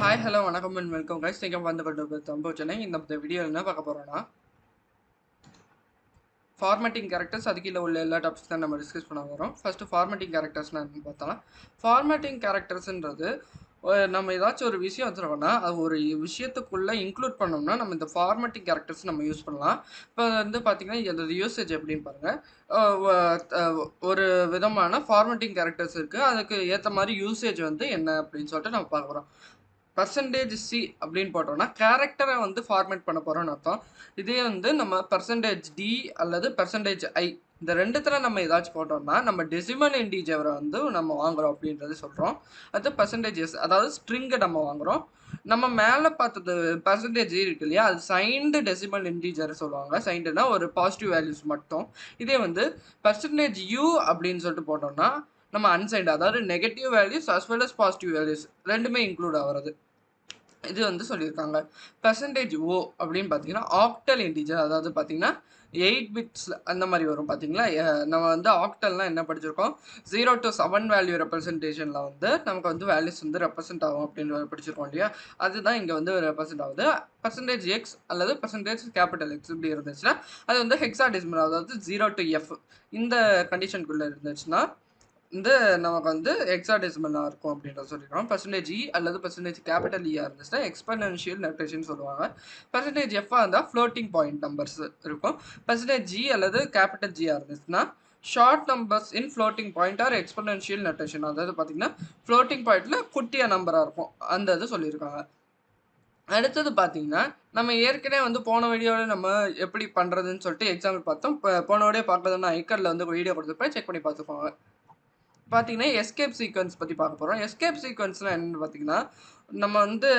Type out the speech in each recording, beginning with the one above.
Hi hello வணக்கம் and welcome guys. நீங்கள் வந்து கொண்டு தம்பு சென்னை. இந்த வீடியோ என்ன பார்க்க போகிறோன்னா, ஃபார்மேட்டிங் கேரக்டர்ஸ் அதுக்கு கீழே உள்ள எல்லா டாபிக்ஸ் தான் நம்ம டிஸ்கஸ் பண்ண வரோம். ஃபஸ்ட்டு ஃபார்மேட்டிங் கேரக்டர்ஸ்னால் என்னன்னு பார்த்தோம்னா, ஃபார்மேட்டிங் கேரக்டர்ஸ்ன்றது நம்ம ஏதாச்சும் ஒரு விஷயம் வச்சுருக்கோம்னா அது ஒரு விஷயத்துக்குள்ளே இன்க்ளூட் பண்ணோம்னா நம்ம இந்த ஃபார்மேட்டிங் கேரக்டர்ஸ் நம்ம யூஸ் பண்ணலாம். இப்போ வந்து பார்த்திங்கன்னா இதோட யூசேஜ் எப்படின்னு பாருங்கள். ஒரு விதமான ஃபார்மேட்டிங் கேரக்டர்ஸ் இருக்குது, அதுக்கு ஏற்ற மாதிரி யூசேஜ் வந்து என்ன அப்படின்னு சொல்லிட்டு நம்ம பார்க்க போகிறோம். பர்சன்டேஜ் சி அப்படின்னு போட்டோம்னா கேரக்டரை வந்து ஃபார்மேட் பண்ண போகிறோம்னு அர்த்தம். இதே வந்து நம்ம பர்சன்டேஜ் டி அல்லது பர்சன்டேஜ் ஐ இந்த ரெண்டுத்துல நம்ம ஏதாச்சும் போட்டோம்னா நம்ம டெசிமல் இன்டிஜரை வந்து நம்ம வாங்குறோம் அப்படின்றது சொல்கிறோம். அது பர்சன்டேஜஸ், அதாவது ஸ்ட்ரிங்கை நம்ம வாங்குறோம். நம்ம மேலே பார்த்தது பர்சன்டேஜ் இருக்கு இல்லையா, அது சைன்டு டெசிமல் இன்டிஜர் சொல்லுவாங்க. சைன்டுனா ஒரு பாசிட்டிவ் வேல்யூஸ் மட்டும். இதே வந்து பர்சன்டேஜ் யூ அப்படின்னு சொல்லிட்டு போட்டோம்னா நம்ம அன்சைன்டு, அதாவது negative values as well as positive values ரெண்டுமே இன்க்ளூட் ஆகிறது. இது வந்து சொல்லியிருக்காங்க. பர்சன்டேஜ் ஓ அப்படின்னு பார்த்தீங்கன்னா ஆக்டல் இன்டிஜர், அதாவது பார்த்தீங்கன்னா 8 பிட்ஸ் அந்த மாதிரி வரும். பார்த்தீங்களா, நம்ம வந்து ஆக்டல்னால் என்ன படிச்சிருக்கோம், 0 to 7 வேல்யூ ரெப்ரசன்டேஷனில் வந்து நமக்கு வந்து வேல்யூஸ் வந்து ரெப்ரசென்ட் ஆகும் அப்படின்னு படிச்சிருக்கோம் இல்லையா, அதுதான் இங்கே வந்து ரெப்ரசென்ட் ஆகுது. பர்சன்டேஜ் எக்ஸ் அல்லது பர்சன்டேஜ் கேபிட்டல் எக்ஸ் இப்படி இருந்துச்சுன்னா அது வந்து ஹெக்ஸாடெசிமல், அதாவது 0 to f இந்த கண்டிஷனுக்குள்ளே இருந்துச்சுன்னா வந்து நமக்கு வந்து ஹெக்ஸாடெசிமலாக இருக்கும் அப்படின்றத சொல்லிடுறோம். பர்சன்டேஜ் இ அல்லது பர்சன்டேஜ் கேபிட்டல் இஆர் இருந்துச்சுன்னா எக்ஸ்பெனன்ஷியல் நோட்டேஷன் சொல்லுவாங்க. பர்சன்டேஜ் எஃப்ஆ இருந்தால் ஃப்ளோட்டிங் பாயிண்ட் நம்பர்ஸ் இருக்கும். பர்சன்டேஜ் ஜி அல்லது கேபிட்டல் ஜிஆர் இருந்துச்சுன்னா short numbers in floating point or exponential notation, அதாவது பார்த்தீங்கன்னா ஃப்ளோட்டிங் பாயிண்ட்டில் குட்டியாக நம்பராக இருக்கும், அந்த இது சொல்லியிருக்காங்க. அடுத்தது பார்த்தீங்கன்னா நம்ம ஏற்கனவே வந்து போன வீடியோவில் நம்ம எப்படி பண்ணுறதுன்னு சொல்லிட்டு எக்ஸாம்பிள் பார்த்தோம். இப்போ போன வீடியோ பார்க்கறதுன்னா ஐக்கரில் வந்து வீடியோ கொடுத்துருப்பேன், செக் பண்ணி பார்த்துக்கோங்க. பார்த்தீங்கன்னா எஸ்கேப் சீக்வன்ஸ் பற்றி பார்க்க போகிறோம். எஸ்கேப் சீக்வன்ஸ்னால் என்னென்னு பார்த்தீங்கன்னா, நம்ம வந்து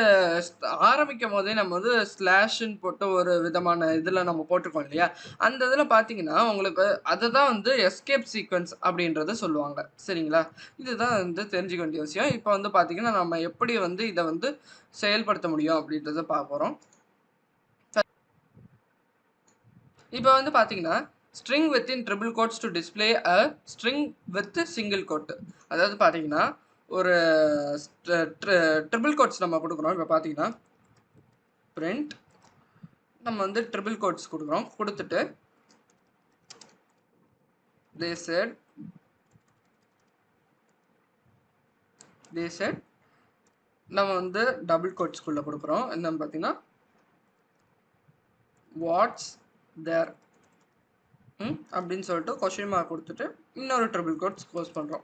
ஆரம்பிக்கும் போதே நம்ம வந்து ஸ்லாஷ்ன்னு போட்டு ஒரு விதமான இதில் நம்ம போட்டிருக்கோம் இல்லையா, அந்த இதில் பார்த்தீங்கன்னா உங்களுக்கு அதை தான் வந்து எஸ்கேப் சீக்வன்ஸ் அப்படின்றத சொல்லுவாங்க. சரிங்களா, இதுதான் வந்து தெரிஞ்சுக்க வேண்டிய விஷயம். இப்போ வந்து பார்த்தீங்கன்னா நம்ம எப்படி வந்து இதை வந்து செயல்படுத்த முடியும் அப்படின்றத பார்க்க போகிறோம். இப்போ வந்து பார்த்தீங்கன்னா string within triple quotes to display a string with single quote, அதாவது பார்த்தீங்கன்னா ஒரு ட்ரிபிள் கோட்ஸ் நம்ம கொடுக்குறோம். இப்போ பார்த்தீங்கன்னா பிரிண்ட் நம்ம வந்து ட்ரிபிள் கோட்ஸ் கொடுக்குறோம். கொடுத்துட்டு they said நம்ம வந்து டபுள் கோட்ஸ்குள்ளே கொடுக்குறோம். என்னன்னு பார்த்தீங்கன்னா வாட்ஸ் தேர் அப்படின்னு சொல்லிட்டு கொஸ்டின் மார்க் கொடுத்துட்டு இன்னொரு ட்ரிபிள் கோட்ஸ் க்ளோஸ் பண்ணுறோம்.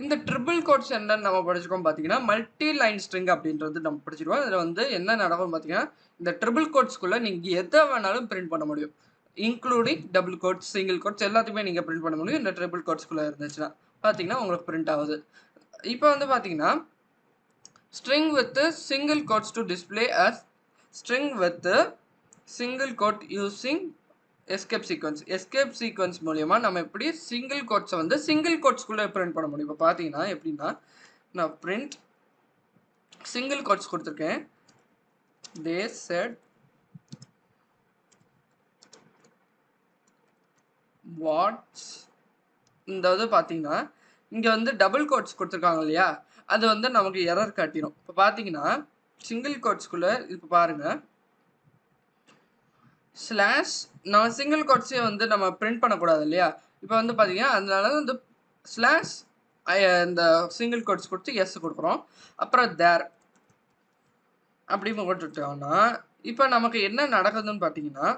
இந்த ட்ரிபிள் கோட்ஸ் என்னன்னு நம்ம படிச்சிருக்கோம் பார்த்தீங்கன்னா மல்டி லைன் ஸ்ட்ரிங் அப்படின்றது நம்ம படிச்சிருக்கோம். இதில் வந்து என்ன நடக்கும் பார்த்தீங்கன்னா இந்த ட்ரிபிள் கோட்ஸ்குள்ளே நீங்கள் எதை வேணாலும் பிரிண்ட் பண்ண முடியும், including double quotes single quotes எல்லாத்தையுமே நீங்கள் பிரிண்ட் பண்ண முடியும். இந்த ட்ரிபிள் கோட்ஸ்குள்ளே இருந்துச்சுன்னா பார்த்தீங்கன்னா உங்களுக்கு பிரிண்ட் ஆகுது. இப்போ வந்து பார்த்தீங்கன்னா string with single quotes to display as string with single quote using escape sequence. Escape sequence மூலியமாக நம்ம எப்படி சிங்கிள் கோட்ஸை வந்து சிங்கிள் கோட்ஸ்குள்ளே பிரிண்ட் பண்ண முடியும். இப்போ பார்த்தீங்கன்னா எப்படின்னா நான் பிரிண்ட் சிங்கிள் கோட்ஸ் கொடுத்துருக்கேன். they said வாட்ஸ், இந்த இது பார்த்தீங்கன்னா இங்கே வந்து டபுள் கோட்ஸ் கொடுத்துருக்காங்க இல்லையா, அது வந்து நமக்கு எரர் காட்டிடும். இப்போ பார்த்தீங்கன்னா சிங்கிள் கோட்ஸ்குள்ளே இப்போ பாருங்கள் ஸ்லாஷ் நம்ம சிங்கிள் கோட்ஸே வந்து நம்ம பிரிண்ட் பண்ணக்கூடாது இல்லையா, இப்போ வந்து பார்த்தீங்கன்னா அதனால வந்து ஸ்லாஷ் இந்த சிங்கிள் கோட்ஸ் கொடுத்து எஸ் கொடுக்குறோம். அப்புறம் தேர் அப்படி போட்டுட்டோம்னா இப்போ நமக்கு என்ன நடக்குதுன்னு பார்த்தீங்கன்னா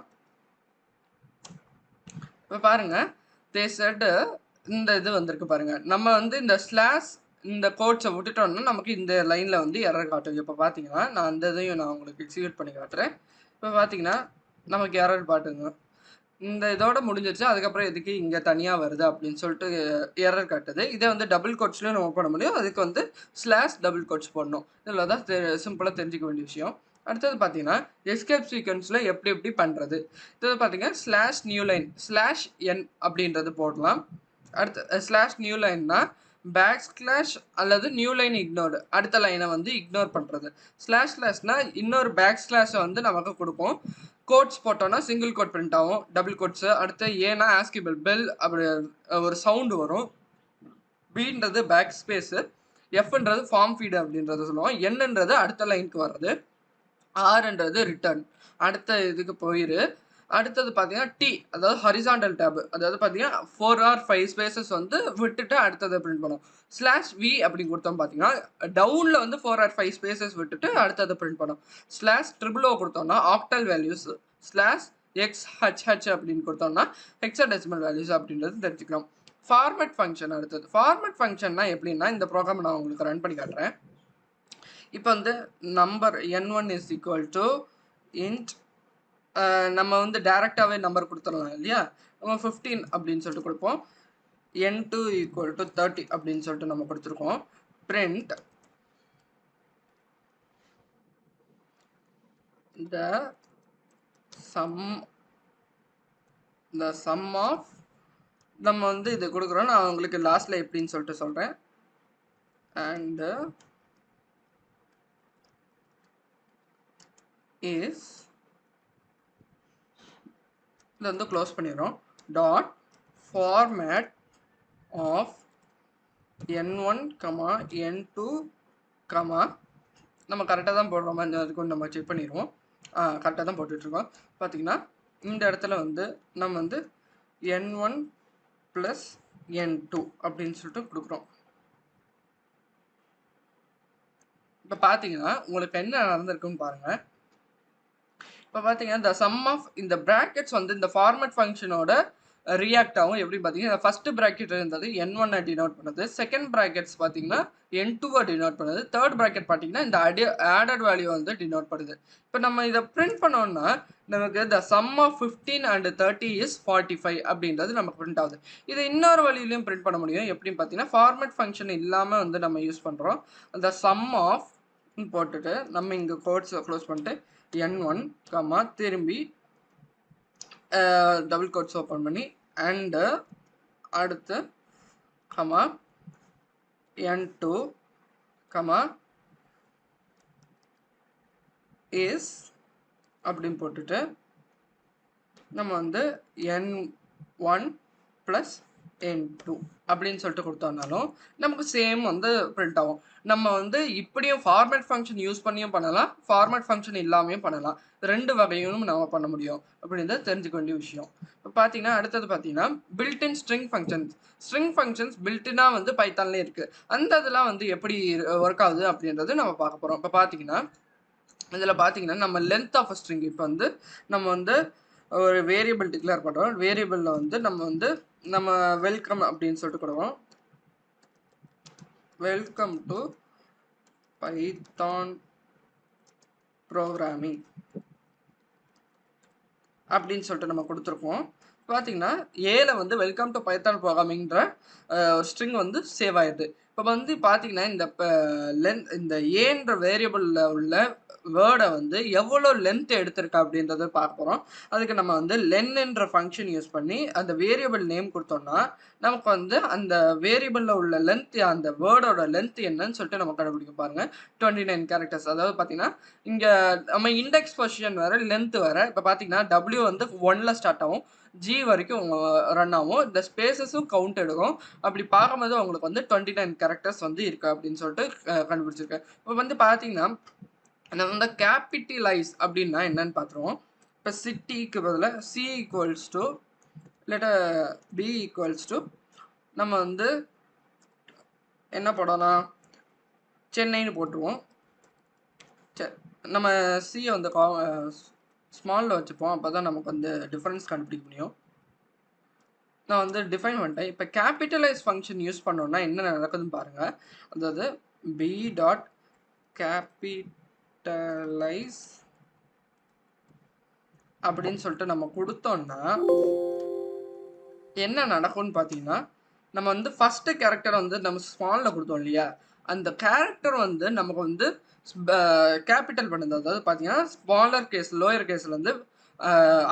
இப்போ பாருங்கள் they said இந்த இது வந்திருக்கு பாருங்கள். நம்ம வந்து இந்த ஸ்லாஷ் இந்த கோட்ஸை விட்டுட்டோம்னா நமக்கு இந்த லைனில் வந்து எரர் காட்டுது. இப்போ பார்த்தீங்கன்னா நான் அந்த இதையும் நான் உங்களுக்கு எக்ஸிக்யூட் பண்ணி காட்டுறேன். இப்போ பார்த்தீங்கன்னா நமக்கு எரர் பாட்டுங்க இந்த இதோட முடிஞ்சிருச்சு, அதுக்கப்புறம் எதுக்கு இங்கே தனியாக வருது அப்படின்னு சொல்லிட்டு எரர் காட்டுது. இதே வந்து டபுள் கோட்ஸ்லையும் நம்ம பண்ண முடியும், அதுக்கு வந்து ஸ்லாஷ் டபுள் கோட்ஸ் போடணும். இதில் தான் சிம்பிளாக தெரிஞ்சிக்க வேண்டிய விஷயம். அடுத்தது பார்த்தீங்கன்னா எஸ்கேப் சீக்வன்ஸில் எப்படி பண்ணுறது. இது பார்த்தீங்கன்னா ஸ்லாஷ் நியூ லைன் ஸ்லாஷ் என் அப்படின்றது போடலாம். அடுத்து ஸ்லாஷ் நியூ லைன்னா பேக் ஸ்லாஷ் அல்லது நியூ லைன் இக்னோர்டு, அடுத்த லைனை வந்து இக்னோர் பண்ணுறது. ஸ்லாஷ் ஸ்லாஷ்னா இன்னொரு பேக் ஸ்லாஷை வந்து நமக்கு கொடுப்போம். கோட்ஸ் போட்டோன்னா சிங்கிள் கோட் பிரிண்ட் ஆகும், டபுள் கோட்ஸு. அடுத்து ஏன்னா ஆஸ்கிபிள் பெல் அப்படி ஒரு சவுண்டு வரும். பீன்றது பேக் ஸ்பேஸு, எஃப்ன்றது ஃபார்ம் ஃபீடு அப்படின்றத சொல்லுவோம். என்னன்றது அடுத்த லைனுக்கு வர்றது. ஆர்ன்றது ரிட்டர்ன் அடுத்த இதுக்கு போயிரு. அடுத்தது பார்த்தீங்கன்னா டி அதாவது ஹரிசாண்டல் டேப், அதாவது பார்த்தீங்கன்னா 4 or 5 ஸ்பேசஸ் வந்து விட்டுட்டு அடுத்ததை பிரிண்ட் பண்ணும். ஸ்லாஷ் வி அப்படின்னு கொடுத்தோம் பார்த்தீங்கன்னா டவுனில் வந்து 4 or 5 ஸ்பேசஸ் விட்டுட்டு அடுத்ததை பிரிண்ட் பண்ணும். ஸ்லாஷ் ட்ரிபிள் ஓ கொடுத்தோம்னா ஆக்டல் வேல்யூஸ், ஸ்லாஷ் XHH அப்படின்னு கொடுத்தோம்னா ஹெக்ஸாடெசிமல் வேல்யூஸ் அப்படின்றது தெரிஞ்சுக்கலாம். ஃபார்மேட் ஃபங்க்ஷன் அடுத்தது. ஃபார்மேட் ஃபங்க்ஷன்னா எப்படின்னா இந்த ப்ரோக்ராம் நான் உங்களுக்கு ரன் பண்ணி காட்டுறேன். இப்போ வந்து number n1 is equal to int, நம்ம வந்து டைரெக்டாகவே நம்பர் கொடுத்துடலாம் இல்லையா. நம்ம 15 அப்படின்னு சொல்லிட்டு கொடுப்போம். n2 ஈக்குவல் டு 30 அப்படின்னு சொல்லிட்டு நம்ம கொடுத்துருக்கோம். பிரிண்ட் the sum of, நம்ம வந்து இது கொடுக்குறோம். நான் உங்களுக்கு லாஸ்ட்ல எப்படின்னு சொல்லிட்டு சொல்கிறேன். and is இதை வந்து க்ளோஸ் பண்ணிடுறோம். Dot format of n1, n2, நம்ம கரெக்டாக தான் போடுறோமா அதுக்கு நம்ம செக் பண்ணிடுவோம். கரெக்டாக தான் போட்டுட்ருக்கோம். பார்த்தீங்கன்னா இந்த இடத்துல வந்து நம்ம வந்து n1 + n2 அப்படின்னு சொல்லிட்டு கொடுக்குறோம். இப்போ பார்த்தீங்கன்னா உங்களுக்கு என்ன நடந்திருக்குன்னு பாருங்கள். இப்போ பார்த்தீங்கன்னா இந்த சம் ஆஃப் இந்த ப்ராக்கெட்ஸ் வந்து இந்த ஃபார்மேட் ஃபங்க்ஷனோட ரியாக்ட் ஆகும். எப்படி பார்த்தீங்கன்னா ஃபர்ஸ்ட் ப்ராக்கெட் இருந்தது n1 டினோட் பண்ணுது, செகண்ட் ப்ராக்கெட்ஸ் பார்த்தீங்கன்னா n2 டினோட் பண்ணுது, தேர்ட் ப்ராக்கெட் பார்த்தீங்கன்னா இந்த ஆடட் வேல்யூ வந்து டினோட் பண்ணுது. இப்போ நம்ம இதை பிரிண்ட் பண்ணோம்னா நமக்கு the sum of 15 and 30 is 45 அப்படின்றது நமக்கு பிரிண்ட் ஆகுது. இது இன்னொரு வழியிலையும் பிரிண்ட் பண்ண முடியும். எப்படின்னு பார்த்தீங்கன்னா ஃபார்மேட் ஃபங்க்ஷன் இல்லாமல் வந்து நம்ம யூஸ் பண்ணுறோம். அந்த sum of போட்டுட்டு நம்ம இங்கே கோட்ஸை க்ளோஸ் பண்ணிட்டு n1, திரும்பி டபுள் கோட்ஸ் ஓப்பன் பண்ணி அண்ட் அடுத்து n2, இஸ் அப்படின்னு போட்டுட்டு நம்ம வந்து n1 + n2 அப்படின்னு சொல்லிட்டு கொடுத்தோம்னாலும் நமக்கு சேம் வந்து பிரிண்ட் ஆகும். நம்ம வந்து இப்படியும் ஃபார்மேட் ஃபங்க்ஷன் யூஸ் பண்ணியும் பண்ணலாம், ஃபார்மேட் ஃபங்க்ஷன் இல்லாமையும் பண்ணலாம். ரெண்டு வகையும் நம்ம பண்ண முடியும் அப்படின்றத தெரிஞ்சுக்க வேண்டிய விஷயம். இப்போ பார்த்தீங்கன்னா அடுத்தது பார்த்தீங்கன்னா பில்ட்இன் ஸ்ட்ரிங் ஃபங்க்ஷன்ஸ் பில்ட்இனாக வந்து பைத்தான்லேயே இருக்குது. அந்த இதெல்லாம் வந்து எப்படி ஒர்க் ஆகுது அப்படின்றது நம்ம பார்க்க போகிறோம். இப்போ பார்த்தீங்கன்னா இதில் பார்த்தீங்கன்னா நம்ம லென்த் ஆஃப் ஸ்ட்ரிங் இப்போ வந்து நம்ம வந்து ஒரு வேரியபிள் டிக்ளேர் பண்ணுறோம். வேரியபிளில் வந்து நம்ம வெல்கம் அப்படின்னு சொல்லிட்டு கொடுக்குறோம். வெல்கம் டு பைத்தான் ப்ரோக்ராமிங் அப்படின்னு சொல்லிட்டு நம்ம கொடுத்துருக்கோம். பார்த்தீங்கன்னா ஏல வந்து வெல்கம் டு பைத்தான் ப்ரோக்ராமிங்கிற ஸ்ட்ரிங் வந்து சேவ் ஆயிடுது. இப்போ வந்து பார்த்தீங்கன்னா இந்த ஏன்ற வேரியபிளில் உள்ள வேர்டை வந்து எவ்வளோ லென்த் எடுத்திருக்கா அப்படின்றத பார்க்க போகிறோம். அதுக்கு நம்ம வந்து லென்ன்ற ஃபங்க்ஷன் யூஸ் பண்ணி அந்த வேரியபிள் நேம் கொடுத்தோம்னா நமக்கு வந்து அந்த வேரியபிளில் உள்ள லென்த், அந்த வேர்டோட லென்த் என்னன்னு சொல்லிட்டு நம்ம கண்டுபிடிக்க பாருங்க. 29 கேரக்டர்ஸ். அதாவது பார்த்தீங்கன்னா இங்கே நம்ம இண்டெக்ஸ் பொசிஷன் வேறு லென்த் வேறு. இப்போ பார்த்தீங்கன்னா W வந்து 1ல் ஸ்டார்ட் ஆகும், G வரைக்கும் ரன் ஆகும், இந்த ஸ்பேசஸும் கவுண்ட் எடுக்கும். அப்படி பார்க்கும்போது உங்களுக்கு வந்து 29 கேரக்டர்ஸ் வந்து இருக்கு அப்படின்னு சொல்லிட்டு கண்டுபிடிச்சிருக்கேன். இப்போ வந்து பார்த்தீங்கன்னா நம்ம வந்து கேபிட்டலைஸ் அப்படின்னா என்னன்னு பார்த்துருவோம். இப்போ சிட்டிக்கு பதிலாக C = இல்லாட்ட B = நம்ம வந்து என்ன போடலாம், சென்னைன்னு போட்டுருவோம். நம்ம சியை வந்து ஸ்மாலில் வச்சுப்போம். அப்போ தான் நமக்கு வந்து டிஃப்ரென்ஸ் கண்டுபிடிக்க முடியும். நான் வந்து டிஃபைன் பண்ணிட்டேன். இப்போ கேபிட்டலைஸ் ஃபங்க்ஷன் யூஸ் பண்ணோன்னா என்ன நடக்குதுன்னு பாருங்கள். அதாவது b.capitalize அப்படின்னு சொல்லிட்டு நம்ம கொடுத்தோம்னா என்ன நடக்கும்னு பார்த்தீங்கன்னா நம்ம வந்து ஃபர்ஸ்ட் கேரக்டர் வந்து நம்ம ஸ்மாலில் கொடுத்தோம் இல்லையா, அந்த கேரக்டர் வந்து நமக்கு வந்து கேபிட்டல் பண்ணுது. அதாவது பார்த்தீங்கன்னா ஸ்மாலர் கேஸ் லோயர் கேஸில் வந்து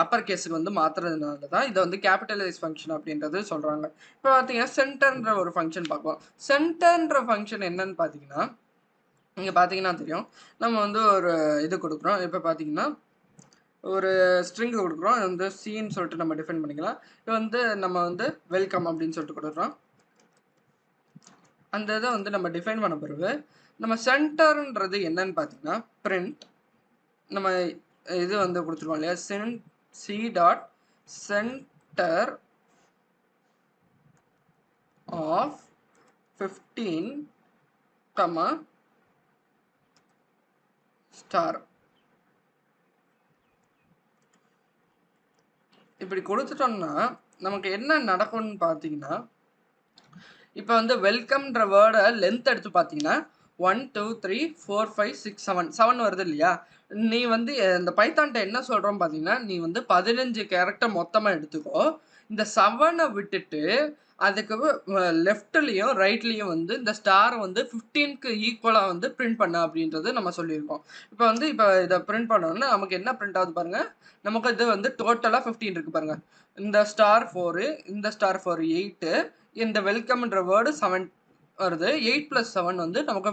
அப்பர் கேஸுக்கு வந்து மாற்றுறதுனால தான் இதை வந்து கேபிட்டலைஸ் ஃபங்க்ஷன் அப்படின்றது சொல்கிறாங்க. இப்போ பார்த்தீங்கன்னா சென்டர்ன்ற ஒரு ஃபங்க்ஷன் பார்ப்போம். சென்டர்ன்ற ஃபங்க்ஷன் என்னன்னு பார்த்தீங்கன்னா இங்கே பார்த்தீங்கன்னா தெரியும், நம்ம வந்து ஒரு இது கொடுக்குறோம். இப்போ பார்த்தீங்கன்னா ஒரு ஸ்ட்ரிங் கொடுக்குறோம். அது வந்து சின்னு சொல்லிட்டு நம்ம டிஃபைன் பண்ணிக்கலாம். இது வந்து நம்ம வந்து வெல்கம் அப்படின்னு சொல்லிட்டு கொடுக்குறோம். அந்த இதை வந்து நம்ம டிஃபைன் பண்ண பிறகு நம்ம சென்டர்ன்றது என்னன்னு பார்த்தீங்கன்னா பிரிண்ட் நம்ம இது வந்து கொடுத்துருவோம் இல்லையா C dot center of 15 star இப்படி கொடுத்துட்டோம்னா நமக்கு என்ன நடக்கும்னு பார்த்தீங்கன்னா இப்போ வந்து வெல்கம்ன்ற வேர்டை லென்த் எடுத்து பார்த்தீங்கன்னா 1 2 3 4 5 6 7 வருது இல்லையா நீ வந்து இந்த பைத்தான்ட்ட என்ன சொல்கிறோம் பார்த்தீங்கன்னா நீ வந்து 15 கேரக்டர் மொத்தமாக எடுத்துக்கோ இந்த 7 விட்டுட்டு அதுக்கு லெஃப்ட்லேயும் ரைட்லேயும் வந்து இந்த ஸ்டாரை வந்து 15க்கு ஈக்குவலாக வந்து பிரிண்ட் பண்ண அப்படின்றது நம்ம சொல்லியிருக்கோம் இப்போ இதை பிரிண்ட் பண்ணோம்னா நமக்கு என்ன பிரிண்ட் ஆகுது பாருங்க நமக்கு இது வந்து டோட்டலாக 15 இருக்கு பாருங்க இந்த ஸ்டார் 4 இந்த ஸ்டார் 4 8 இந்த வெல்கம்ன்ற வேர்டு 7 வருது 8 + 7 வந்து நமக்கு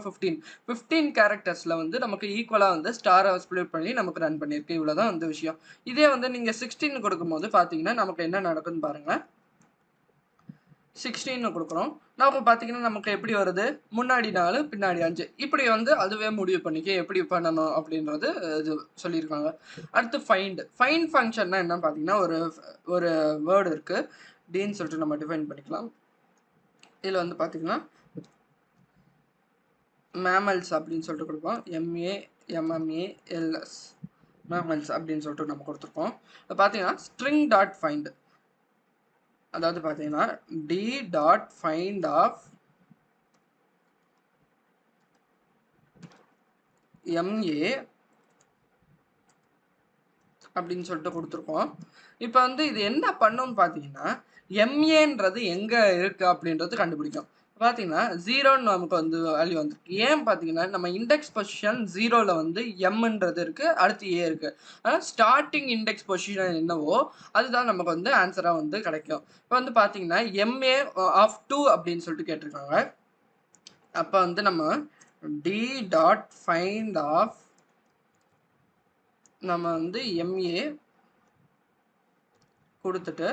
15 கேரக்டர்ஸில் வந்து நமக்கு ஈக்குவலாக வந்து ஸ்டாரை ஸ்ப்ளிட் பண்ணி நமக்கு ரன் பண்ணியிருக்கு இவ்வளோதான் வந்து விஷயம் இதே வந்து நீங்கள் 16 கொடுக்கும்போது பார்த்தீங்கன்னா நமக்கு என்ன நடக்குதுன்னு பாருங்கள் 16 கொடுக்குறோம் நமக்கு பார்த்தீங்கன்னா நமக்கு எப்படி வருது முன்னாடி 4 பின்னாடி 5 இப்படி வந்து அதுவே முடிவு பண்ணிக்க எப்படி பண்ணணும் அப்படின்றது இது சொல்லியிருக்காங்க அடுத்து ஃபைண்ட் ஃபங்க்ஷன்னா என்னன்னு பார்த்தீங்கன்னா ஒரு வேர்டு இருக்குது டின்னு சொல்லிட்டு நம்ம டிஃபைன் பண்ணிக்கலாம் இதில் வந்து பார்த்தீங்கன்னா மேமல்ஸ் அப்படின்னு சொல்லிட்டு கொடுப்போம் MAMMALS மேமல்ஸ் அப்படின்னு சொல்லிட்டு நம்ம கொடுத்துருக்கோம் இப்போ பார்த்தீங்கன்னா ஸ்ட்ரிங் டாட் ஃபைண்ட் அதாவது பார்த்தீங்கன்னா T dot find of MA அப்படின்னு சொல்லிட்டு கொடுத்துருக்கோம் இப்போ வந்து இது என்ன பண்ணும்னு பார்த்தீங்கன்னா MAன்றது எங்கே இருக்குது அப்படின்றது கண்டுபிடிக்கும் பார்த்தீங்கன்னா 0ன்னு நமக்கு வந்து வேல்யூ வந்துருக்கு ஏன் பார்த்தீங்கன்னா நம்ம இண்டெக்ஸ் பொசிஷன் 0ல் வந்து எம்ன்றது இருக்குது அடுத்து ஏ இருக்குது ஆனால் ஸ்டார்டிங் இண்டெக்ஸ் பொசிஷன் என்னவோ அதுதான் நமக்கு வந்து ஆன்சராக வந்து கிடைக்கும் இப்போ வந்து பார்த்தீங்கன்னா MA ஆஃப் 2 அப்படின்னு சொல்லிட்டு கேட்டிருக்காங்க அப்போ வந்து நம்ம டி டாட் ஃபைண்ட் ஆஃப் நம்ம வந்து MA கொடுத்துட்டு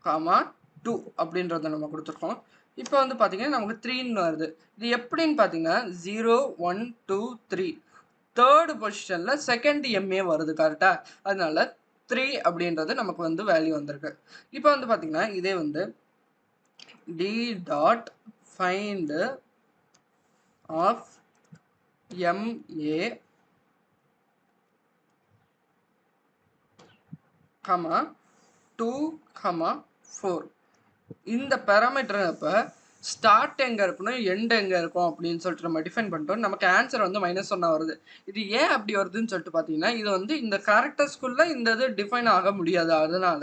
காமா 2 அப்படின்றத நம்ம கொடுத்துருக்கோம் இப்போ வந்து பார்த்தீங்கன்னா நமக்கு 3ன்னு வருது இது எப்படின்னு பார்த்தீங்கன்னா 0 1 2 3 தேர்டு பொசிஷனில் செகண்ட் MA வருது கரெக்டாக அதனால 3 அப்படின்றது நமக்கு வந்து வேல்யூ வந்திருக்கு இப்போ வந்து பார்த்தீங்கன்னா இதே வந்து T dot find of MA comma 2 comma 4 இந்த பேராமீட்டர் அப்போ ஸ்டார்ட் எங்கே இருக்கணும் எண்ட் எங்கே இருக்கும் அப்படின்னு சொல்லிட்டு நம்ம டிஃபைன் பண்ணிட்டோம் நமக்கு ஆன்சர் வந்து -1 வருது இது ஏன் அப்படி வருதுன்னு சொல்லிட்டு பார்த்தீங்கன்னா இது வந்து இந்த கேரக்டர்ஸ்குள்ளே இந்த இது டிஃபைன் ஆக முடியாது அதனால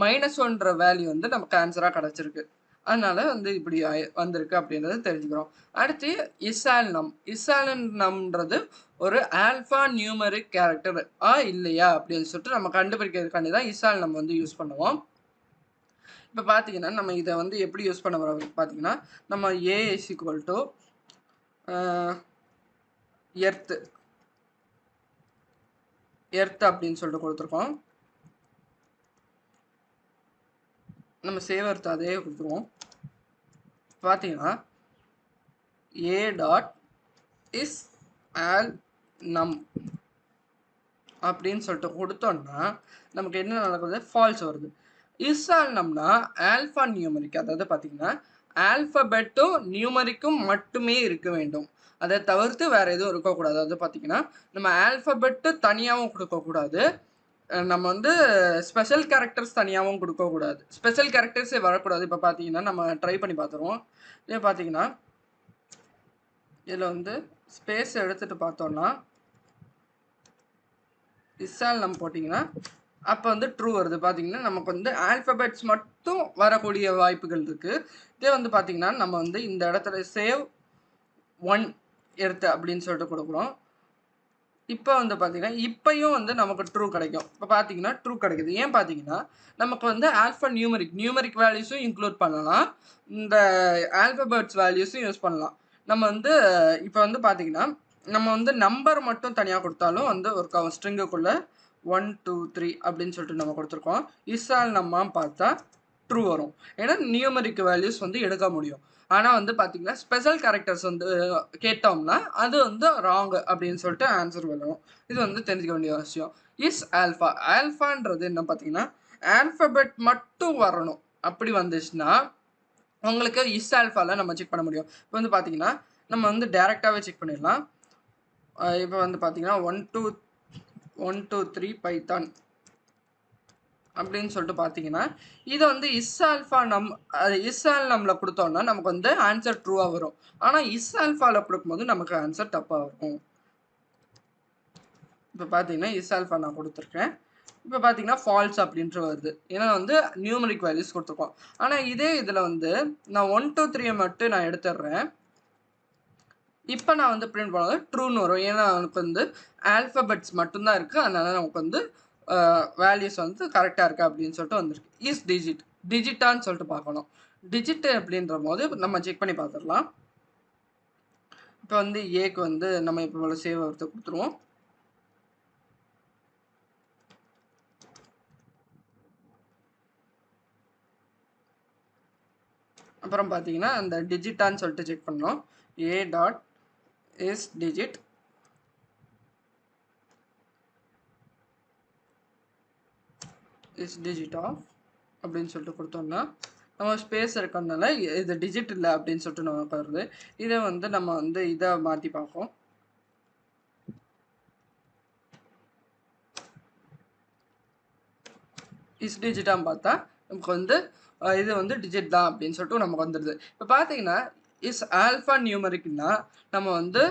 -1ன்ற வேல்யூ வந்து நமக்கு ஆன்சராக கிடச்சிருக்கு அதனால வந்து இப்படி வந்திருக்கு அப்படின்றது தெரிஞ்சுக்கிறோம் அடுத்து இசால்னம்ன்றது ஒரு ஆல்ஃபா நியூமரிக் கேரக்டர் இல்லையா அப்படின்னு சொல்லிட்டு நம்ம கண்டுபிடிக்கிறதுக்காண்டி தான் இசால்னம் வந்து யூஸ் பண்ணுவோம் இப்போ பார்த்தீங்கன்னா நம்ம இதை வந்து எப்படி யூஸ் பண்ண வரோம் பார்த்தீங்கன்னா நம்ம A = எர்த் அப்படின்னு சொல்லிட்டு கொடுத்துருக்கோம் நம்ம சேவ் எர்த் அதே கொடுத்துருவோம் பார்த்தீங்கன்னா A டாட் இஸ் ஆல் நம் அப்படின்னு சொல்லிட்டு கொடுத்தோம்னா நமக்கு என்ன நடக்குது ஃபால்ஸ் வருது இசால்னம்னா ஆல்ஃபா நியூமரிக் அதாவது பார்த்தீங்கன்னா ஆல்ஃபபெட்டும் நியூமரிக்கும் மட்டுமே இருக்க வேண்டும் அதை தவிர்த்து வேறு எதுவும் இருக்கக்கூடாது அதாவது பார்த்தீங்கன்னா நம்ம ஆல்ஃபபெட்டு தனியாகவும் கொடுக்கக்கூடாது நம்ம வந்து ஸ்பெஷல் கேரக்டர்ஸ் தனியாகவும் கொடுக்கக்கூடாது ஸ்பெஷல் கேரக்டர்ஸே வரக்கூடாது இப்போ பார்த்தீங்கன்னா நம்ம ட்ரை பண்ணி பார்த்துருவோம் இதே பார்த்தீங்கன்னா இதில் வந்து ஸ்பேஸ் எடுத்துகிட்டு பார்த்தோன்னா இசால்னம் போட்டிங்கன்னா அப்போ வந்து ட்ரூ வருது பார்த்தீங்கன்னா நமக்கு வந்து ஆல்ஃபபெட்ஸ் மட்டும் வரக்கூடிய வாய்ப்புகள் இருக்குது இதே வந்து பார்த்தீங்கன்னா நம்ம வந்து இந்த இடத்துல சேவ் 1 எர்த் அப்படின்னு சொல்லிட்டு கொடுக்குறோம் இப்போ வந்து பார்த்தீங்கன்னா இப்போயும் வந்து நமக்கு ட்ரூ கிடைக்கும் இப்போ பார்த்தீங்கன்னா ட்ரூ கிடைக்குது ஏன் பார்த்தீங்கன்னா நமக்கு வந்து ஆல்ஃபா நியூமரிக் வேல்யூஸும் இன்க்ளூட் பண்ணலாம் இந்த ஆல்ஃபபெட்ஸ் வேல்யூஸும் யூஸ் பண்ணலாம் நம்ம வந்து இப்போ வந்து பார்த்தீங்கன்னா நம்ம வந்து நம்பர் மட்டும் தனியாக கொடுத்தாலும் வந்து ஒரு ஸ்ட்ரிங்குக்குள்ளே 1 2 3 அப்படின்னு சொல்லிட்டு நம்ம கொடுத்துருக்கோம் இசால் நம்ம பார்த்தா ட்ரூ வரும். ஏன்னா நியூமரிக் வேல்யூஸ் வந்து எடுக்க முடியும். ஆனால் வந்து பார்த்தீங்கன்னா ஸ்பெஷல் கேரக்டர்ஸ் வந்து கேட்டோம்னா அது வந்து ராங் அப்படின்னு சொல்லிட்டு ஆன்சர் வரும். இது வந்து தெரிஞ்சுக்க வேண்டிய விஷயம். இஸ் ஆல்ஃபா, ஆல்ஃபான்றது என்ன பார்த்தீங்கன்னா ஆல்ஃபபெட் மட்டும் வரணும். அப்படி வந்துச்சுன்னா உங்களுக்கு இஸ் ஆல்ஃபாவில் நம்ம செக் பண்ண முடியும். இப்போ வந்து பார்த்தீங்கன்னா நம்ம வந்து டேரெக்டாகவே செக் பண்ணிடலாம். இப்போ வந்து பார்த்தீங்கன்னா 1 2 3 பைத்தான் அப்படின்னு சொல்லிட்டு பார்த்தீங்கன்னா இதை வந்து இஸ் ஆல் நம்மளை கொடுத்தோம்னா நமக்கு வந்து ஆன்சர் ட்ரூவாக வரும். ஆனால் இஸ் ஆல்ஃபாவில் கொடுக்கும்போது நமக்கு ஆன்சர் தப்பாக வரும். இப்போ பார்த்தீங்கன்னா இஸ் ஆல்ஃபா நான் கொடுத்துருக்கேன். இப்போ பார்த்தீங்கன்னா ஃபால்ஸ் அப்படின்ட்டு வருது. ஏன்னா வந்து நியூமரிக் வேல்யூஸ் கொடுத்துருக்கோம். ஆனால் இதே இதில் வந்து நான் 1 2 3 மட்டும் நான் எடுத்துடுறேன். இப்போ நான் வந்து பிரிண்ட் பண்ணது ட்ரூன்னு வரும். ஏன்னா நமக்கு வந்து ஆல்ஃபபெட்ஸ் மட்டும்தான் இருக்குது. அதனால நமக்கு வந்து வேல்யூஸ் வந்து கரெக்டாக இருக்குது அப்படின்னு சொல்லிட்டு வந்திருக்கு. இஸ் டிஜிட்டான்னு சொல்லிட்டு பார்க்கணும். டிஜிட் அப்படின்ற போது நம்ம செக் பண்ணி பார்த்துடலாம். இப்போ வந்து ஏக்கு வந்து நம்ம இப்போ போல சேவ் ஒருத்த கொடுத்துருவோம். அப்புறம் பார்த்தீங்கன்னா அந்த டிஜிட்டான்னு சொல்லிட்டு செக் பண்ணோம். A dot is digit is digit of அப்படின்னு சொல்லிட்டு கொடுத்தோம்னா நம்ம ஸ்பேஸ் இருக்கிறதுனால இது டிஜிட் இல்லை அப்படின்னு சொல்லிட்டு நமக்கு வருது. இதை வந்து நம்ம வந்து இதை மாற்றி பார்ப்போம். இஸ் டிஜிட்டான்னு பார்த்தா நமக்கு வந்து இது வந்து டிஜிட் தான் அப்படின்னு சொல்லிட்டு நமக்கு வந்துடுது. இப்போ பார்த்தீங்கன்னா இஸ் ஆல்ஃபா நியூமரிக்னா நம்ம வந்து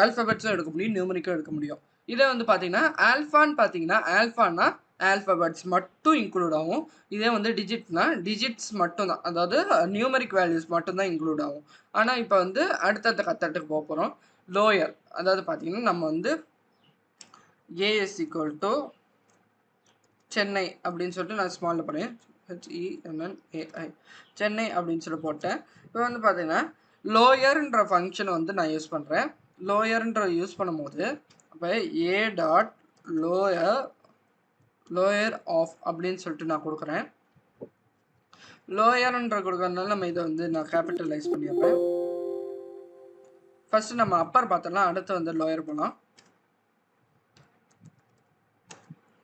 ஆல்ஃபபெட்ஸும் எடுக்க முடியும், நியூமரிக்கும் எடுக்க முடியும். இதை வந்து பார்த்தீங்கன்னா ஆல்ஃபான்னு பார்த்தீங்கன்னா ஆல்ஃபானா ஆல்ஃபபெட்ஸ் மட்டும் இன்க்ளூட் ஆகும். இதே வந்து டிஜிட்னா டிஜிட்ஸ் மட்டும் தான், அதாவது நியூமரிக் வேல்யூஸ் மட்டும்தான் இன்க்ளூட் ஆகும். ஆனால் இப்போ வந்து அடுத்தடுத்த கத்தட்டுக்கு போக போகிறோம். லோயர், அதாவது பார்த்தீங்கன்னா நம்ம வந்து ஏஎஸ் ஈக்குவல் டு சென்னை அப்படின்னு சொல்லிட்டு நான் ஸ்மாலில் போனேன். HENNAI சென்னை அப்படின்னு சொல்லி போட்டேன். இப்போ வந்து பார்த்தீங்கன்னா லோயர்ன்ற ஃபங்க்ஷனை வந்து நான் யூஸ் பண்ணுறேன். லோயர்ன்ற யூஸ் பண்ணும்போது அப்போ ஏ டாட் லோயர் ஆஃப் அப்படின்னு சொல்லிட்டு நான் கொடுக்குறேன். லோயர்ன்ற கொடுக்கறதுனால நம்ம இதை வந்து நான் கேபிட்டலைஸ் பண்ணிடுறேன். ஃபர்ஸ்ட் நம்ம அப்பர் பார்த்தோம்னா அடுத்து வந்து லோயர் போகலாம்.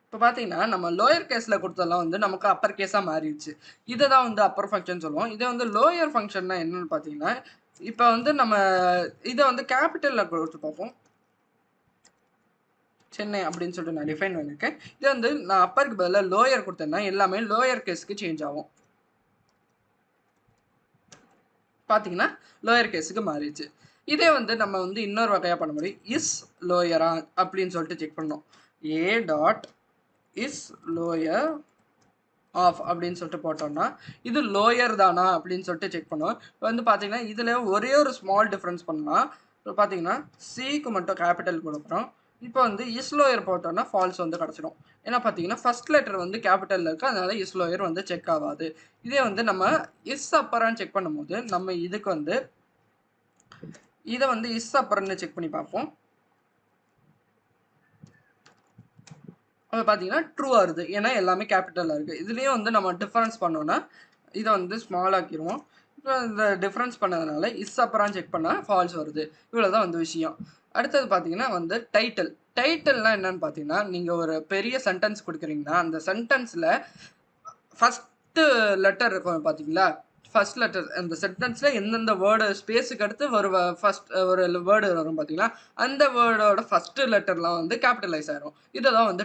இப்போ பார்த்தீங்கன்னா நம்ம லோயர் கேஸில் கொடுத்ததெல்லாம் வந்து நமக்கு அப்பர் கேஸாக மாறிடுச்சு. இதை தான் வந்து அப்பர் ஃபங்க்ஷன் சொல்லுவோம். இதே வந்து லோயர் ஃபங்க்ஷன்னா என்னன்னு பார்த்தீங்கன்னா இப்போ வந்து நம்ம இதை வந்து கேபிட்டலில் கொடுத்து பார்ப்போம். சென்னை அப்படின்னு சொல்லிட்டு நான் டிஃபைன் பண்ணியிருக்கேன். இது வந்து நான் அப்பருக்கு பதிலாக லோயர் கொடுத்தேன்னா எல்லாமே லோயர் கேஸுக்கு சேஞ்ச் ஆகும். பார்த்தீங்கன்னா லோயர் கேஸுக்கு மாறிடுச்சு. இதே வந்து நம்ம வந்து இன்னொரு வகையாக பண்ண முடியும். இஸ் லோயரா அப்படின்னு சொல்லிட்டு செக் பண்ணோம். A dot is lower of அப்படின்னு சொல்லிட்டு போட்டோம்னா இது லோயர் தானா அப்படின்னு சொல்லிட்டு செக் பண்ணுவோம். இப்போ வந்து பார்த்தீங்கன்னா இதில் ஒரே ஒரு ஸ்மால் டிஃப்ரென்ஸ் பண்ணலாம். இப்போ பார்த்தீங்கன்னா சிக்கு மட்டும் கேபிட்டல் கொடுக்குறோம். இப்போ வந்து இஸ் லோயர் போட்டோம்னா ஃபால்ஸ் வந்து கிடச்சிடும். ஏன்னா பார்த்தீங்கன்னா ஃபர்ஸ்ட் லெட்டர் வந்து கேபிட்டலில் இருக்குது, அதனால இஸ் லோயர் வந்து செக் ஆகாது. இதே வந்து நம்ம இஸ் அப்பரான்னு செக் பண்ணும்போது நம்ம இதுக்கு வந்து இதை வந்து இஸ் அப்பர்ன்னு செக் பண்ணி பார்ப்போம். அது பார்த்தீங்கன்னா ட்ரூ வருது, ஏன்னா எல்லாமே கேபிட்டலாக இருக்குது. இதுலேயும் வந்து நம்ம டிஃபரன்ஸ் பண்ணோன்னா இதை வந்து ஸ்மால் ஆக்கிடுவோம். இப்போ இந்த டிஃப்ரென்ஸ் பண்ணதுனால இஸ் அப்பரான்னு செக் பண்ணால் ஃபால்ஸ் வருது. இவ்வளோ தான் வந்து விஷயம். அடுத்தது பார்த்தீங்கன்னா வந்து டைட்டில்னால் என்னன்னு பார்த்தீங்கன்னா நீங்கள் ஒரு பெரிய சென்டென்ஸ் கொடுக்குறீங்கன்னா அந்த சென்டென்ஸில் ஃபஸ்ட்டு லெட்டர் இருக்கும் பார்த்தீங்களா, ஃபர்ஸ்ட் லெட்டர் அந்த சென்டென்ஸில் எந்தெந்த வேர்டு ஸ்பேஸுக்கு அடுத்து ஒரு ஒரு வேர்டு வரும் பார்த்தீங்களா, அந்த வேர்டோட ஃபஸ்ட்டு லெட்டர்லாம் வந்து கேபிட்டலைஸ் ஆகிரும். இதை தான் வந்து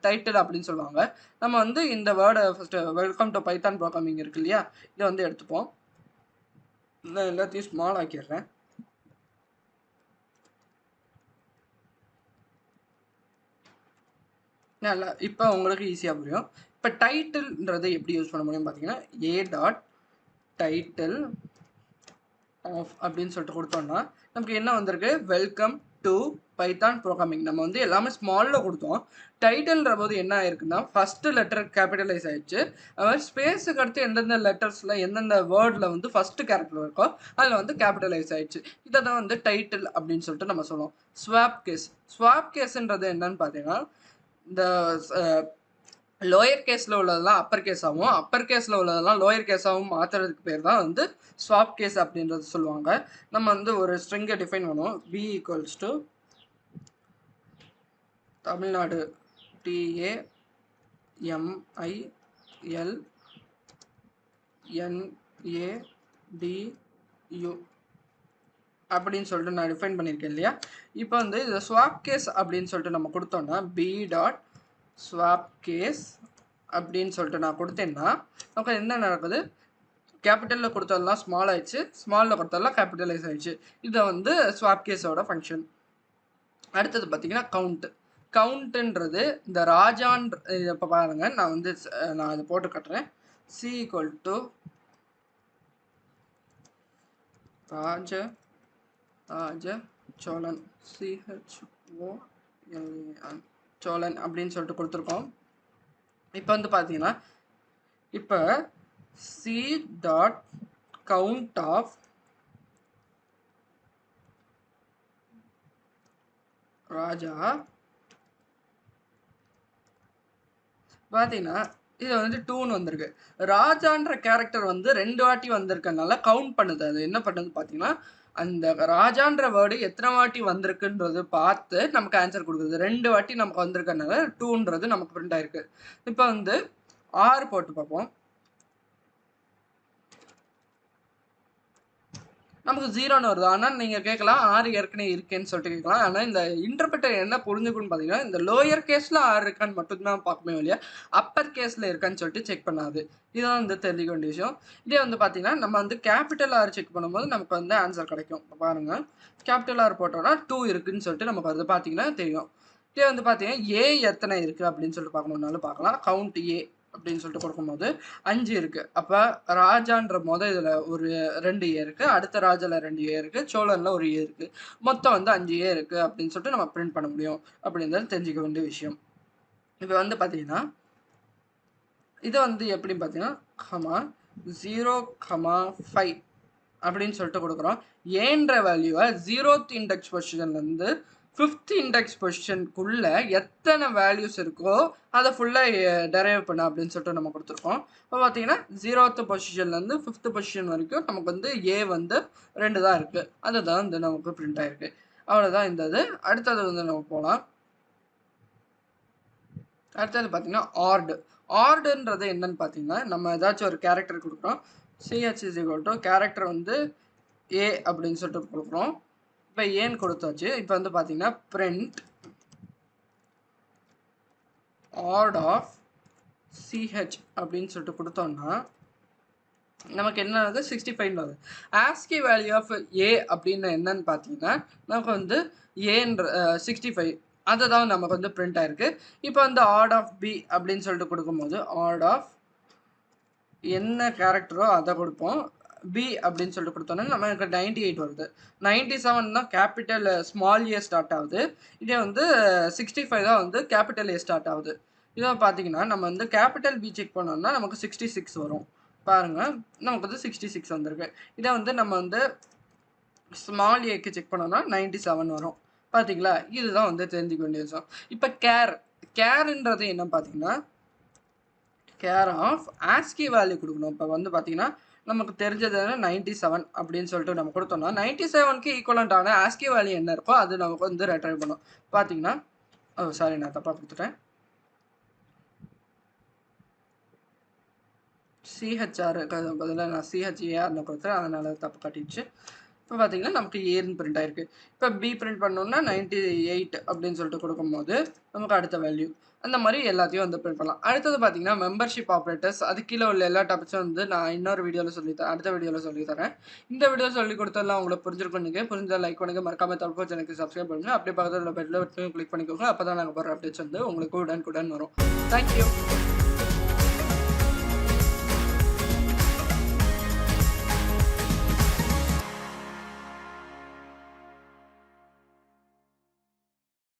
டைட்டில் அப்படின்னு சொல்லுவாங்க. நம்ம வந்து இந்த வேர்டை first welcome to Python programming இருக்கு இல்லையா, இதை வந்து எடுத்துப்போம். நான் எல்லாத்தையும் ஸ்மால் ஆக்கிடுறேன். நல்லா இப்போ உங்களுக்கு ஈஸியாக புரியும். இப்போ டைட்டில்ன்றதை எப்படி யூஸ் பண்ண முடியும் பார்த்தீங்கன்னா ஏ டாட் டைட்டில் ஆஃப் அப்படின்னு சொல்லிட்டு கொடுத்தோம்னா நமக்கு என்ன வந்திருக்கு, வெல்கம் டு பைத்தான் ப்ரோக்ராமிங். நம்ம வந்து எல்லாமே ஸ்மாலில் கொடுத்தோம். டைட்டில்ன்ற போது என்ன ஆயிருக்குன்னா ஃபஸ்ட்டு லெட்டர் கேபிட்டலைஸ் ஆயிடுச்சு. அது ஸ்பேஸுக்கு அடுத்து எந்தெந்த லெட்டர்ஸில் எந்தெந்த வேர்டில் வந்து ஃபஸ்ட்டு கேரக்டர் இருக்கோ அதில் வந்து கேபிட்டலைஸ் ஆயிடுச்சு. இதை தான் வந்து டைட்டில் அப்படின்னு சொல்லிட்டு நம்ம சொல்லுவோம். ஸ்வாப் கேஸ்ன்றது என்னன்னு பார்த்தீங்கன்னா இந்த லோயர் கேஸில் உள்ளதெல்லாம் அப்பர் கேஸாகவும் அப்பர் கேஸில் உள்ளதெல்லாம் லோயர் கேஸாகவும் மாற்றுறதுக்கு பேர் தான் வந்து ஸ்வாப் கேஸ் அப்படின்றது சொல்லுவாங்க. நம்ம வந்து ஒரு ஸ்ட்ரிங்கை டிஃபைன் பண்ணுவோம். B equals to Tamil Nadu TAMILNADU அப்படின்னு சொல்லிட்டு நான் டிஃபைன் பண்ணியிருக்கேன் இல்லையா. இப்போ வந்து இதை ஸ்வாப் கேஸ் அப்படின்னு சொல்லிட்டு நம்ம கொடுத்தோம்னா பி டாட் ஸ்வாப் கேஸ் அப்படின்னு சொல்லிட்டு நான் கொடுத்தேன்னா நமக்கு என்ன நடக்குது, கேபிட்டலில் கொடுத்ததெல்லாம் ஸ்மால் ஆயிடுச்சு, ஸ்மாலில் கொடுத்ததெல்லாம் கேபிட்டலைஸ் ஆயிடுச்சு. இதை வந்து ஸ்வாப் கேஸோட ஃபங்க்ஷன். அடுத்தது பார்த்தீங்கன்னா கவுண்ட்டுன்றது இந்த ராஜான். இப்போ பாருங்க, நான் வந்து நான் இதை போட்டு கட்டுறேன். C equal to Raja Cholan CHOLAN Cholan அப்படின்னு சொல்லிட்டு கொடுத்துருக்கோம். இப்போ வந்து பார்த்தீங்கன்னா இப்போ சி டாட் கவுண்ட் ஆஃப் ராஜா பார்த்தீங்கன்னா இது வந்து 2ன்னு வந்திருக்கு. ராஜான்ற கேரக்டர் வந்து 2 வாட்டி வந்திருக்கனால கவுண்ட் பண்ணுது. அது என்ன பண்ணுது பார்த்தீங்கன்னா அந்த ராஜான்ற வேர்டு எத்தனை வாட்டி வந்திருக்குன்றது பார்த்து நமக்கு ஆன்சர் கொடுக்குது. 2 வாட்டி நமக்கு வந்திருக்கனால 2ன்றது நமக்கு பிரிண்ட் ஆயிருக்கு. இப்போ வந்து 6 போட்டு பார்ப்போம். நமக்கு 0ன்னு வருது. ஆனால் நீங்கள் கேட்கலாம் 6 ஏற்கனவே இருக்கேன்னு சொல்லிட்டு கேட்கலாம். ஆனால் இந்த இன்டர்பிரட்டர் என்ன புரிஞ்சுக்கணும்னு பார்த்தீங்கன்னா இந்த லோயர் கேஸில் 6 இருக்கான்னு மட்டும்தான் பார்க்கவே இல்லையா, அப்பர் கேஸில் இருக்கான்னு சொல்லிட்டு செக் பண்ணாது. இதுதான் வந்து தெரிஞ்சுக்க வேண்டிய விஷயம். இதே வந்து பார்த்தீங்கன்னா நம்ம வந்து கேபிட்டல் ஆர் செக் பண்ணும்போது நமக்கு வந்து ஆன்சர் கிடைக்கும். இப்போ பாருங்கள், கேபிட்டல் ஆர் போட்டோம்னா 2 இருக்குன்னு சொல்லிட்டு நமக்கு வந்து பார்த்தீங்கன்னா தெரியும். இதே வந்து பார்த்தீங்கன்னா ஏ எத்தனை இருக்குது அப்படின்னு சொல்லிட்டு பார்க்கணுன்னாலும் பார்க்கலாம். கவுண்ட் ஏ அப்படின்னு சொல்லிட்டு கொடுக்கும்போது 5 இருக்குது. அப்போ ராஜான்ற இதில் ஒரு 2 ஏ இருக்குது, அடுத்த ராஜாவில் 2 ஏ இருக்குது, சோழனில் ஒரு ஏ இருக்குது, மொத்தம் வந்து 5 ஏ இருக்குது அப்படின்னு சொல்லிட்டு நம்ம பிரிண்ட் பண்ண முடியும் அப்படின்றது தெரிஞ்சிக்க வேண்டிய விஷயம். இப்போ வந்து பார்த்தீங்கன்னா இதை வந்து எப்படின்னு பார்த்தீங்கன்னா 0,5 அப்படின்னு சொல்லிட்டு கொடுக்குறோம். ஏன்ற வேல்யூவை 0th இண்டெக்ஸ் பொசிஷன்லேருந்து 5th இண்டெக்ஸ் பொசிஷனுக்குள்ள எத்தனை வேல்யூஸ் இருக்கோ அதை ஃபுல்லாக டெரைவ் பண்ண அப்படின்னு சொல்லிட்டு நம்ம கொடுத்துருக்கோம். இப்போ பார்த்தீங்கன்னா 0th பொசிஷன்லேருந்து 5th பொசிஷன் வரைக்கும் நமக்கு வந்து ஏ வந்து 2 தான் இருக்குது. அதுதான் வந்து நமக்கு பிரிண்ட் ஆகிருக்கு. அவ்வளோதான் இந்த இது. அடுத்தது வந்து நம்ம போகலாம். அடுத்தது பார்த்தீங்கன்னா ஆர்டுன்றது என்னன்னு பார்த்தீங்கன்னா நம்ம ஏதாச்சும் ஒரு கேரக்டர் கொடுக்குறோம். CH is equal to character வந்து ஏ அப்படின்னு சொல்லிட்டு கொடுக்குறோம். இப்போ ஏன்னு கொடுத்தாச்சு. இப்போ வந்து பார்த்தீங்கன்னா print ord of CH அப்படின்னு சொல்லிட்டு கொடுத்தோம்னா நமக்கு என்ன ஆகுது, 65 ஆகுது. ASCII வேல்யூ ஆஃப் ஏ அப்படின்னு என்னன்னு பார்த்தீங்கன்னா நமக்கு வந்து ஏன்ற 65 அதை தான் நமக்கு வந்து பிரிண்ட் ஆயிருக்கு. இப்போ வந்து ஆர்ட் ஆஃப் பி அப்படின்னு சொல்லிட்டு கொடுக்கும்போது ஆர்ட் ஆஃப் என்ன கேரக்டரோ அதை கொடுப்போம். பி அப்படின்னு சொல்லிட்டு கொடுத்தோன்னா நமக்கு 98 வருது. 97 தான் கேபிட்டல் ஸ்மால் ஏ ஸ்டார்ட் ஆகுது. இதே வந்து 65 தான் வந்து கேபிட்டல் ஏ ஸ்டார்ட் ஆகுது. இதை பார்த்தீங்கன்னா நம்ம வந்து கேபிட்டல் பி செக் பண்ணோம்னா நமக்கு 66 வரும். பாருங்கள், நமக்கு வந்து 66 வந்திருக்கு. இதை வந்து நம்ம வந்து ஸ்மால் ஏக்கு செக் பண்ணோம்னா 97 வரும். பார்த்தீங்களா, இதுதான் வந்து தெரிஞ்சுக்க வேண்டிய விஷயம். இப்போ கேர்ன்றது என்ன பார்த்தீங்கன்னா கேர் ஆஃப் ASCII வேல்யூ கொடுக்கணும். இப்போ வந்து பார்த்தீங்கன்னா நமக்கு தெரிஞ்சது 97 அப்படின்னு சொல்லிட்டு நம்ம கொடுத்தோம்னா 97க்கு ஈக்குவலண்டான ASCII வேல்யூ என்ன இருக்கோ அது நமக்கு வந்து ரெட்ரைவ் பண்ணும். பார்த்தீங்கன்னா சாரி, நான் தப்பாக கொடுத்துட்டேன். CHR பதிலாக நான் CHARனு கொடுத்தேன், அதனால தப்பு காட்டிடுச்சு. இப்போ பார்த்தீங்கன்னா நமக்கு ஏன்னு பிரிண்ட் ஆயிருக்கு. இப்போ பி பிரிண்ட் பண்ணோம்னா 98 அப்படின்னு சொல்லிட்டு கொடுக்கும்போது நமக்கு அடுத்த வேல்யூ அந்த மாதிரி எல்லாத்தையும் வந்து பிரிண்ட் பண்ணலாம். அடுத்தது பார்த்தீங்கன்னா மெம்பர்ஷிப் ஆப்ரேட்டர்ஸ். அது கீழே உள்ள எல்லா டாபிக்ஸும் வந்து நான் இன்னொரு வீடியோவில் சொல்லித்தரேன், அடுத்த வீடியோவில் சொல்லித்தரேன். இந்த வீடியோ சொல்லி கொடுத்ததெல்லாம் உங்களுக்கு புரிஞ்சிருக்குன்னு புரிஞ்சால் லைக் பண்ணுங்கள், மறக்காம தப்பு எனக்கு சப்ஸ்கிரைப் பண்ணுங்கள். அப்படியே பக்கத்தில் உள்ள பெல்ல கிளிக் பண்ணிக்கோங்க. அப்போ தான் நாங்கள் போகிற அப்டேட்ஸ் வந்து உங்களுக்கு உடனுக்குடன் வரும். தேங்க்யூ.